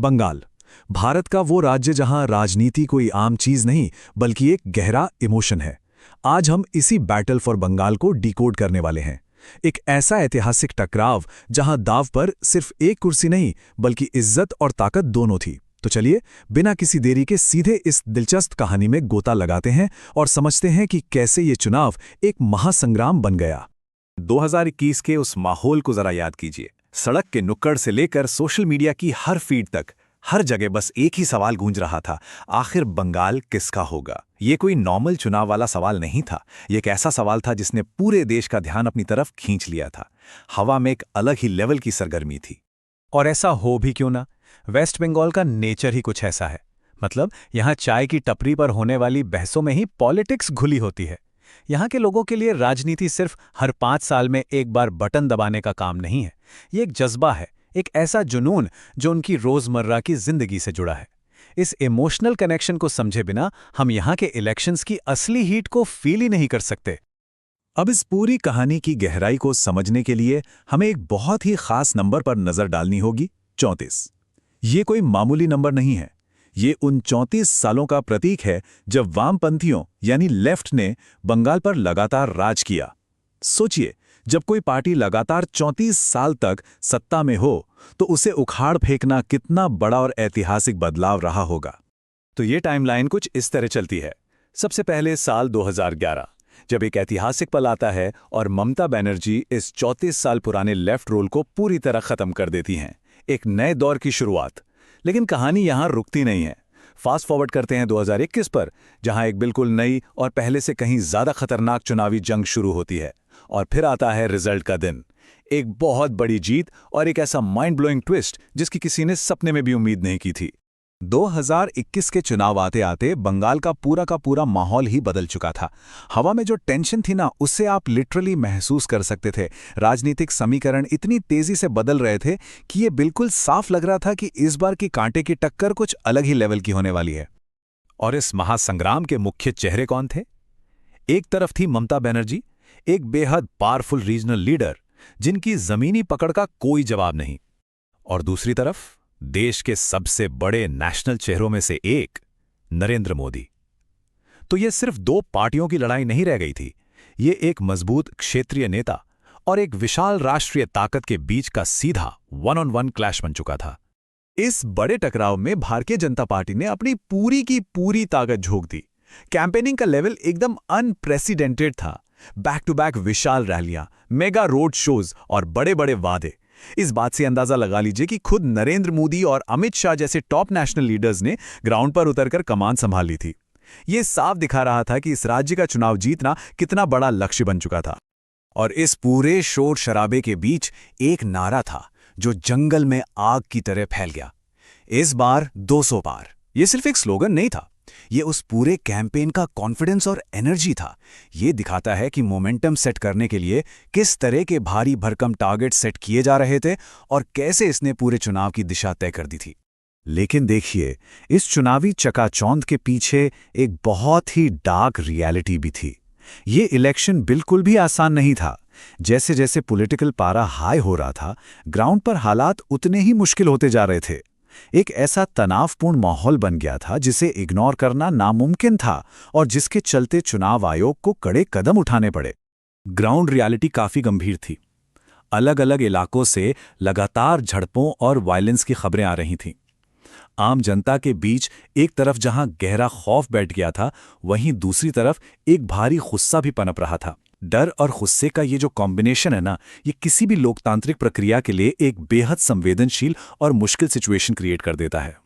बंगाल, भारत का वो राज्य जहां राजनीति कोई आम चीज नहीं बल्कि एक गहरा इमोशन है। आज हम इसी बैटल फॉर बंगाल को डिकोड करने वाले हैं। एक ऐसा ऐतिहासिक टकराव जहां दाव पर सिर्फ एक कुर्सी नहीं बल्कि इज्जत और ताकत दोनों थी। तो चलिए बिना किसी देरी के सीधे इस दिलचस्प कहानी में गोता लगाते हैं और समझते हैं कि कैसे ये चुनाव एक महासंग्राम बन गया। 2021 के उस माहौल को जरा याद कीजिए। सड़क के नुक्कड़ से लेकर सोशल मीडिया की हर फीड तक, हर जगह बस एक ही सवाल गूंज रहा था, आखिर बंगाल किसका होगा। ये कोई नॉर्मल चुनाव वाला सवाल नहीं था। ये एक ऐसा सवाल था जिसने पूरे देश का ध्यान अपनी तरफ खींच लिया था। हवा में एक अलग ही लेवल की सरगर्मी थी। और ऐसा हो भी क्यों ना, वेस्ट बंगाल का नेचर ही कुछ ऐसा है। मतलब यहाँ चाय की टपरी पर होने वाली बहसों में ही पॉलिटिक्स घुली होती है। यहाँ के लोगों के लिए राजनीति सिर्फ हर 5 साल में एक बार बटन दबाने का काम नहीं है। ये एक जज्बा है, एक ऐसा जुनून जो उनकी रोजमर्रा की जिंदगी से जुड़ा है। इस इमोशनल कनेक्शन को समझे बिना हम यहाँ के इलेक्शंस की असली हीट को फील ही नहीं कर सकते। अब इस पूरी कहानी की गहराई को समझने के लिए हमें एक बहुत ही खास नंबर पर नजर डालनी होगी, 34। ये कोई मामूली नंबर नहीं है। ये उन 34 सालों का प्रतीक है जब वामपंथियों यानी लेफ्ट ने बंगाल पर लगातार राज किया। सोचिए, जब कोई पार्टी लगातार 34 साल तक सत्ता में हो तो उसे उखाड़ फेंकना कितना बड़ा और ऐतिहासिक बदलाव रहा होगा। तो ये टाइमलाइन कुछ इस तरह चलती है। सबसे पहले साल 2011, जब एक ऐतिहासिक पल आता है और ममता बनर्जी इस 34 साल पुराने लेफ्ट रोल को पूरी तरह खत्म कर देती हैं। एक नए दौर की शुरुआत। लेकिन कहानी यहां रुकती नहीं है। फास्ट फॉरवर्ड करते हैं 2021 पर, जहां एक बिल्कुल नई और पहले से कहीं ज्यादा खतरनाक चुनावी जंग शुरू होती है। और फिर आता है रिजल्ट का दिन। एक बहुत बड़ी जीत और एक ऐसा माइंड ब्लोइंग ट्विस्ट जिसकी किसी ने सपने में भी उम्मीद नहीं की थी। 2021 के चुनाव आते आते बंगाल का पूरा माहौल ही बदल चुका था। हवा में जो टेंशन थी ना, उससे आप लिटरली महसूस कर सकते थे। राजनीतिक समीकरण इतनी तेजी से बदल रहे थे कि ये बिल्कुल साफ लग रहा था कि इस बार की कांटे की टक्कर कुछ अलग ही लेवल की होने वाली है। और इस महासंग्राम के मुख्य चेहरे कौन थे? एक तरफ थी ममता बनर्जी, एक बेहद पावरफुल रीजनल लीडर जिनकी जमीनी पकड़ का कोई जवाब नहीं। और दूसरी तरफ देश के सबसे बड़े नेशनल चेहरों में से एक, नरेंद्र मोदी। तो ये सिर्फ 2 पार्टियों की लड़ाई नहीं रह गई थी। ये एक मजबूत क्षेत्रीय नेता और एक विशाल राष्ट्रीय ताकत के बीच का सीधा 1-on-1 क्लैश बन चुका था। इस बड़े टकराव में भारतीय जनता पार्टी ने अपनी पूरी की पूरी ताकत झोंक दी। कैंपेनिंग का लेवल एकदम अनप्रेसिडेंटेड था। बैक टू बैक विशाल रैलियां, मेगा रोड शोज और बड़े बड़े वादे। इस बात से अंदाजा लगा लीजिए कि खुद नरेंद्र मोदी और अमित शाह जैसे टॉप नेशनल लीडर्स ने ग्राउंड पर उतरकर कमान संभाल ली थी। ये साफ दिखा रहा था कि इस राज्य का चुनाव जीतना कितना बड़ा लक्ष्य बन चुका था। और इस पूरे शोर शराबे के बीच एक नारा था जो जंगल में आग की तरह फैल गया, इस बार 200 पार। ये सिर्फ एक स्लोगन नहीं था, ये उस पूरे कैंपेन का कॉन्फिडेंस और एनर्जी था। ये दिखाता है कि मोमेंटम सेट करने के लिए किस तरह के भारी भरकम टारगेट सेट किए जा रहे थे और कैसे इसने पूरे चुनाव की दिशा तय कर दी थी। लेकिन देखिए, इस चुनावी चकाचौंध के पीछे एक बहुत ही डार्क रियलिटी भी थी। ये इलेक्शन बिल्कुल भी आसान नहीं था। जैसे जैसे पॉलिटिकल पारा हाई हो रहा था, ग्राउंड पर हालात उतने ही मुश्किल होते जा रहे थे। एक ऐसा तनावपूर्ण माहौल बन गया था जिसे इग्नोर करना नामुमकिन था और जिसके चलते चुनाव आयोग को कड़े कदम उठाने पड़े। ग्राउंड रियलिटी काफी गंभीर थी। अलग अलग इलाकों से लगातार झड़पों और वायलेंस की खबरें आ रही थीं। आम जनता के बीच एक तरफ जहां गहरा खौफ बैठ गया था, वहीं दूसरी तरफ एक भारी गुस्सा भी पनप रहा था। डर और गुस्से का ये जो कॉम्बिनेशन है ना, ये किसी भी लोकतांत्रिक प्रक्रिया के लिए एक बेहद संवेदनशील और मुश्किल सिचुएशन क्रिएट कर देता है।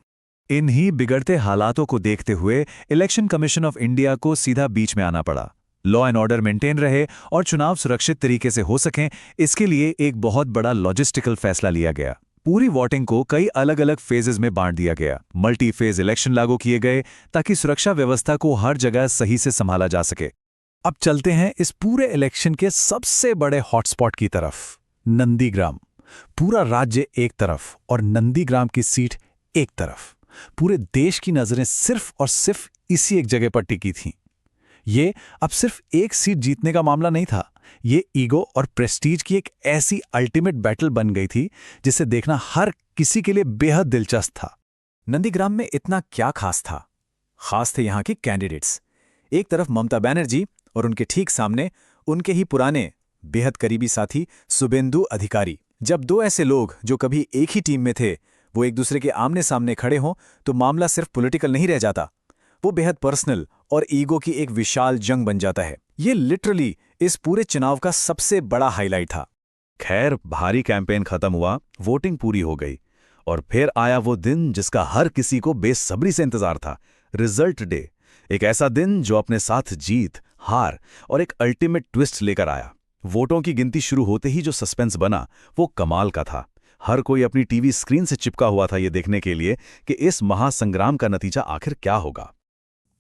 इन्हीं बिगड़ते हालातों को देखते हुए इलेक्शन कमीशन ऑफ इंडिया को सीधा बीच में आना पड़ा। लॉ एंड ऑर्डर मेंटेन रहे और चुनाव सुरक्षित तरीके से हो सकें, इसके लिए एक बहुत बड़ा लॉजिस्टिकल फैसला लिया गया। पूरी वोटिंग को कई अलग अलग फेजेस में बांट दिया गया। मल्टी फेज इलेक्शन लागू किए गए ताकि सुरक्षा व्यवस्था को हर जगह सही से संभाला जा सके। अब चलते हैं इस पूरे इलेक्शन के सबसे बड़े हॉटस्पॉट की तरफ, नंदीग्राम। पूरा राज्य एक तरफ और नंदीग्राम की सीट एक तरफ। पूरे देश की नजरें सिर्फ और सिर्फ इसी एक जगह पर टिकी थीं। ये अब सिर्फ एक सीट जीतने का मामला नहीं था, ये ईगो और प्रेस्टीज की एक ऐसी अल्टीमेट बैटल बन गई थी जिसे देखना हर किसी के लिए बेहद दिलचस्प था। नंदीग्राम में इतना क्या खास था? खास थे यहाँ के कैंडिडेट्स। एक तरफ ममता बनर्जी और उनके ठीक सामने उनके ही पुराने बेहद करीबी साथी शुभेंदु अधिकारी। जब दो ऐसे लोग जो कभी एक ही टीम में थे वो एक दूसरे के आमने सामने खड़े हों तो मामला सिर्फ पॉलिटिकल नहीं रह जाता, वो बेहद पर्सनल और ईगो की एक विशाल जंग बन जाता है। ये लिटरली इस पूरे चुनाव का सबसे बड़ा हाईलाइट था। खैर, भारी कैंपेन खत्म हुआ, वोटिंग पूरी हो गई और फिर आया वो दिन जिसका हर किसी को बेसब्री से इंतजार था, रिजल्ट डे। एक ऐसा दिन जो अपने साथ जीत, हार और एक अल्टीमेट ट्विस्ट लेकर आया। वोटों की गिनती शुरू होते ही जो सस्पेंस बना वो कमाल का था। हर कोई अपनी टीवी स्क्रीन से चिपका हुआ था ये देखने के लिए कि इस महासंग्राम का नतीजा आखिर क्या होगा।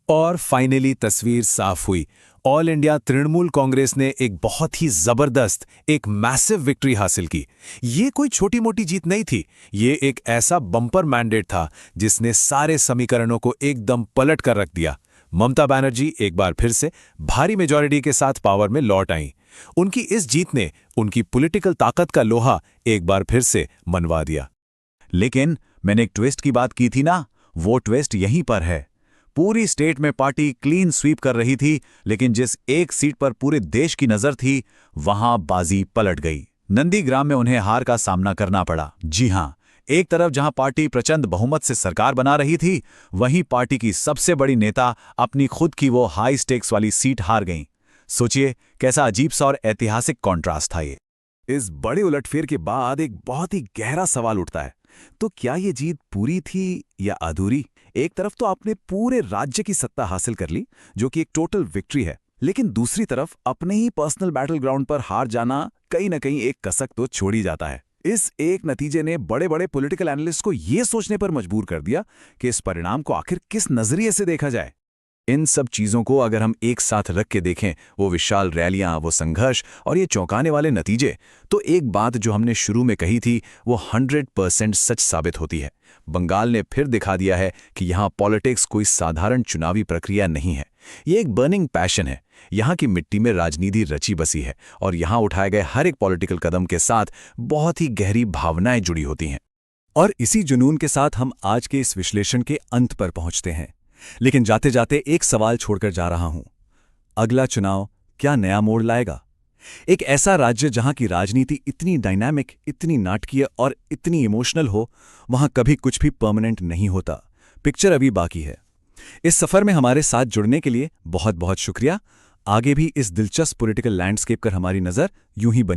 और फाइनली तस्वीर साफ हुई। ऑल इंडिया तृणमूल कांग्रेस ने एक बहुत ही जबरदस्त, एक मैसिव विक्ट्री हासिल की। ये कोई छोटी मोटी जीत नहीं थी, ये एक ऐसा बम्पर मैंडेट था जिसने सारे समीकरणों को एकदम पलट कर रख दिया। ममता बनर्जी एक बार फिर से भारी मेजॉरिटी के साथ पावर में लौट आईं। उनकी इस जीत ने उनकी पॉलिटिकल ताकत का लोहा एक बार फिर से मनवा दिया। लेकिन मैंने एक ट्विस्ट की बात की थी ना, वो ट्विस्ट यहीं पर है। पूरी स्टेट में पार्टी क्लीन स्वीप कर रही थी, लेकिन जिस एक सीट पर पूरे देश की नजर थी वहां बाजी पलट गई। नंदीग्राम में उन्हें हार का सामना करना पड़ा। जी हां, एक तरफ जहां पार्टी प्रचंड बहुमत से सरकार बना रही थी, वहीं पार्टी की सबसे बड़ी नेता अपनी खुद की वो हाई स्टेक्स वाली सीट हार गईं। सोचिए कैसा अजीब सा और ऐतिहासिक कॉन्ट्रास्ट था ये। इस बड़े उलटफेर के बाद एक बहुत ही गहरा सवाल उठता है, तो क्या ये जीत पूरी थी या अधूरी? एक तरफ तो आपने पूरे राज्य की सत्ता हासिल कर ली, जो कि एक टोटल विक्ट्री है, लेकिन दूसरी तरफ अपने ही पर्सनल बैटल ग्राउंड पर हार जाना कहीं ना कहीं एक कसक तो छोड़ ही जाता है। इस एक नतीजे ने बड़े बड़े पॉलिटिकल एनालिस्ट को यह सोचने पर मजबूर कर दिया कि इस परिणाम को आखिर किस नजरिए से देखा जाए। इन सब चीजों को अगर हम एक साथ रख के देखें, वो विशाल रैलियां, वो संघर्ष और ये चौंकाने वाले नतीजे, तो एक बात जो हमने शुरू में कही थी वो 100% सच साबित होती है। बंगाल ने फिर दिखा दिया है कि यहाँ पॉलिटिक्स कोई साधारण चुनावी प्रक्रिया नहीं है, ये एक बर्निंग पैशन है। यहाँ की मिट्टी में राजनीति रची बसी है और यहाँ उठाए गए हर एक पॉलिटिकल कदम के साथ बहुत ही गहरी भावनाएं जुड़ी होती हैं। और इसी जुनून के साथ हम आज के इस विश्लेषण के अंत पर पहुंचते हैं, लेकिन जाते जाते एक सवाल छोड़कर जा रहा हूं। अगला चुनाव क्या नया मोड़ लाएगा? एक ऐसा राज्य जहां की राजनीति इतनी डायनामिक, इतनी नाटकीय और इतनी इमोशनल हो, वहां कभी कुछ भी परमानेंट नहीं होता। पिक्चर अभी बाकी है। इस सफर में हमारे साथ जुड़ने के लिए बहुत बहुत शुक्रिया। आगे भी इस दिलचस्प पॉलिटिकल लैंडस्केप पर हमारी नजर यूं ही बनी